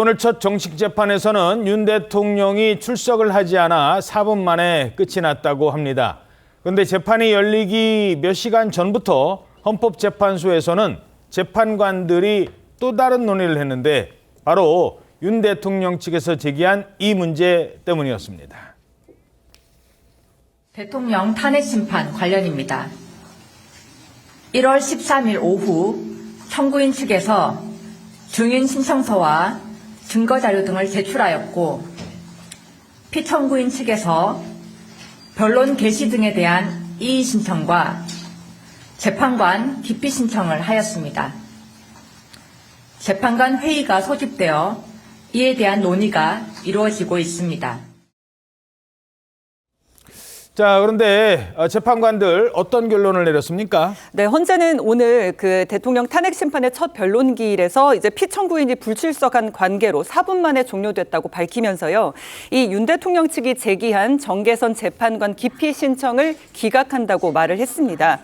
오늘 첫 정식 재판에서는 윤 대통령이 출석을 하지 않아 4분 만에 끝이 났다고 합니다. 그런데 재판이 열리기 몇 시간 전부터 헌법재판소에서는 재판관들이 또 다른 논의를 했는데 바로 윤 대통령 측에서 제기한 이 문제 때문이었습니다. 대통령 탄핵 심판 관련입니다. 1월 13일 오후 청구인 측에서 증인 신청서와 증거자료 등을 제출하였고 피청구인 측에서 변론 개시 등에 대한 이의 신청과 재판관 기피 신청을 하였습니다. 재판관 회의가 소집되어 이에 대한 논의가 이루어지고 있습니다. 자, 그런데 재판관들 어떤 결론을 내렸습니까? 네, 헌재는 오늘 그 대통령 탄핵 심판의 첫 변론기일에서 이제 피청구인이 불출석한 관계로 4분 만에 종료됐다고 밝히면서요. 이 윤 대통령 측이 제기한 정계선 재판관 기피 신청을 기각한다고 말을 했습니다.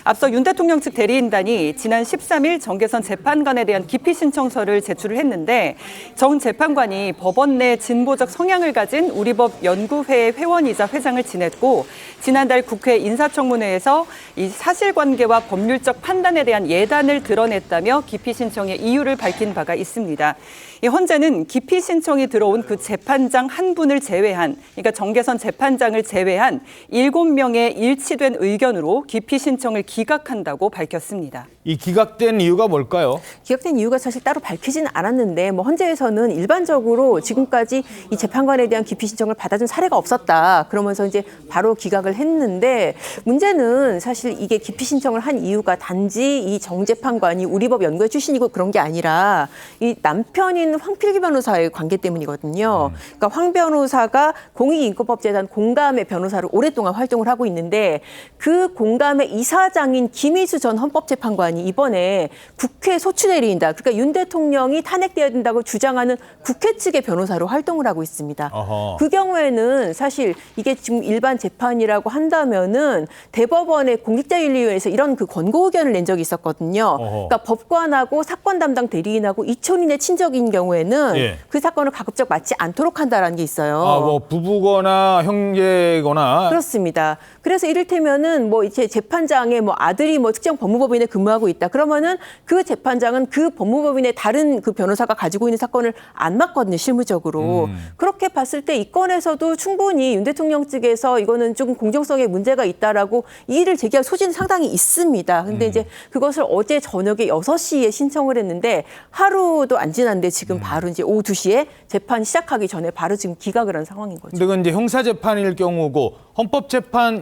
앞서 윤 대통령 측 대리인단이 지난 13일 정계선 재판관에 대한 기피 신청서를 제출을 했는데 정 재판관이 법원 내 진보적 성향을 가진 우리법 연구회의 회원이자 회장을 지냈고 지난달 국회 인사청문회에서 이 사실관계와 법률적 판단에 대한 예단을 드러냈다며 기피 신청의 이유를 밝힌 바가 있습니다. 이 헌재는 기피 신청이 들어온 그 재판장 한 분을 제외한, 그러니까 정계선 재판장을 제외한 7명의 일치된 의견으로 기피 신청을 기각한다고 밝혔습니다. 이 기각된 이유가 뭘까요? 기각된 이유가 사실 따로 밝히지는 않았는데 헌재에서는 일반적으로 지금까지 이 재판관에 대한 기피 신청을 받아준 사례가 없었다. 그러면서 이제 바로 기각을 했는데 문제는 사실 이게 기피 신청을 한 이유가 단지 이 정 재판관이 우리법 연구회 출신이고 그런 게 아니라 이 남편인 황필기 변호사의 관계 때문이거든요. 그러니까 황 변호사가 공익인권법재단 공감의 변호사로 오랫동안 활동을 하고 있는데 그 공감의 이사장인 김희수 전 헌법재판관이 이번에 국회 소추 내린다. 그러니까 윤 대통령이 탄핵돼야 된다고 주장하는 국회 측의 변호사로 활동을 하고 있습니다. 어허. 그 경우에는 사실 이게 지금 일반 재판이라고 한다면은 대법원의 공직자윤리위원회에서 이런 그 권고 의견을 낸 적이 있었거든요. 어허. 그러니까 법관하고 사건 담당 대리인하고 이촌인의 친족인 경우에는 예. 그 사건을 가급적 맡지 않도록 한다라는 게 있어요. 뭐 부부거나 형제거나. 그렇습니다. 그래서 이를테면은 뭐 이제 재판장의 뭐 아들이 뭐 특정 법무법인에 근무하고 있다. 그러면은 그 재판장은 그 법무법인의 다른 그 변호사가 가지고 있는 사건을 안 맡거든요, 실무적으로. 그렇게 봤을 때 이 건에서도 충분히 윤 대통령 측에서 이거는 좀 공정성에 문제가 있다라고 이의를 제기할 소지는 상당히 있습니다. 근데 이제 그것을 어제 저녁에 6시에 신청을 했는데 하루도 안 지났는데 지금 바로 이제 오후 2시에 재판 시작하기 전에 바로 지금 기각을 한 상황인 거죠. 근데 그건 이제 형사재판일 경우고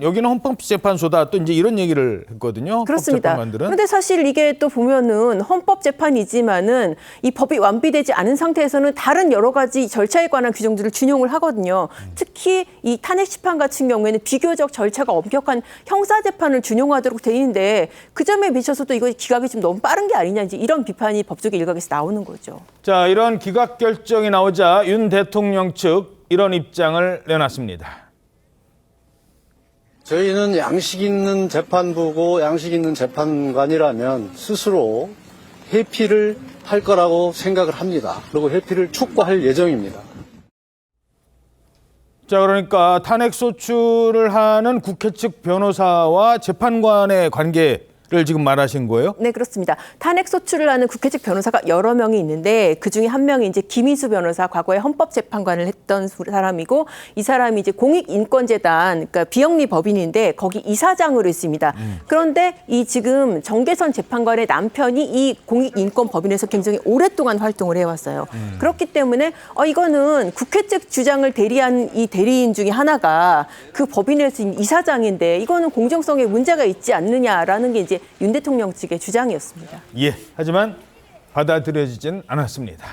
여기는 헌법재판소다 또 이제 이런 얘기를 했거든요. 그렇습니다. 재판관들은. 그런데 사실 이게 또 보면은 헌법재판이지만은 이 법이 완비되지 않은 상태에서는 다른 여러 가지 절차에 관한 규정들을 준용을 하거든요. 특히 이 탄핵 심판 같은 경우에는 비교적 절차가 엄격한 형사재판을 준용하도록 돼 있는데 그 점에 비춰서도 이거 기각이 좀 너무 빠른 게 아니냐 이제 이런 비판이 법조계 일각에서 나오는 거죠. 자, 이런 기각 결정이 나오자 윤 대통령 측 이런 입장을 내놨습니다. 저희는 양식 있는 재판부고 양식 있는 재판관이라면 스스로 회피를 할 거라고 생각을 합니다. 그리고 회피를 촉구할 예정입니다. 자, 그러니까 탄핵 소추를 하는 국회 측 변호사와 재판관의 관계를 지금 말하신 거예요? 네, 그렇습니다. 탄핵 소추를 하는 국회 측 변호사가 여러 명이 있는데 그중에 한 명이 이제 김희수 변호사, 과거에 헌법재판관을 했던 사람이고 이 사람이 이제 공익인권재단, 그러니까 비영리 법인인데 거기 이사장으로 있습니다. 그런데 이 지금 정계선 재판관의 남편이 이 공익인권법인에서 굉장히 오랫동안 활동을 해왔어요. 그렇기 때문에 이거는 국회 측 주장을 대리한 이 대리인 중에 하나가 그 법인에서 이사장인데 이거는 공정성에 문제가 있지 않느냐라는 게 이제 윤 대통령 측의 주장이었습니다. 예, 하지만 받아들여지진 않았습니다.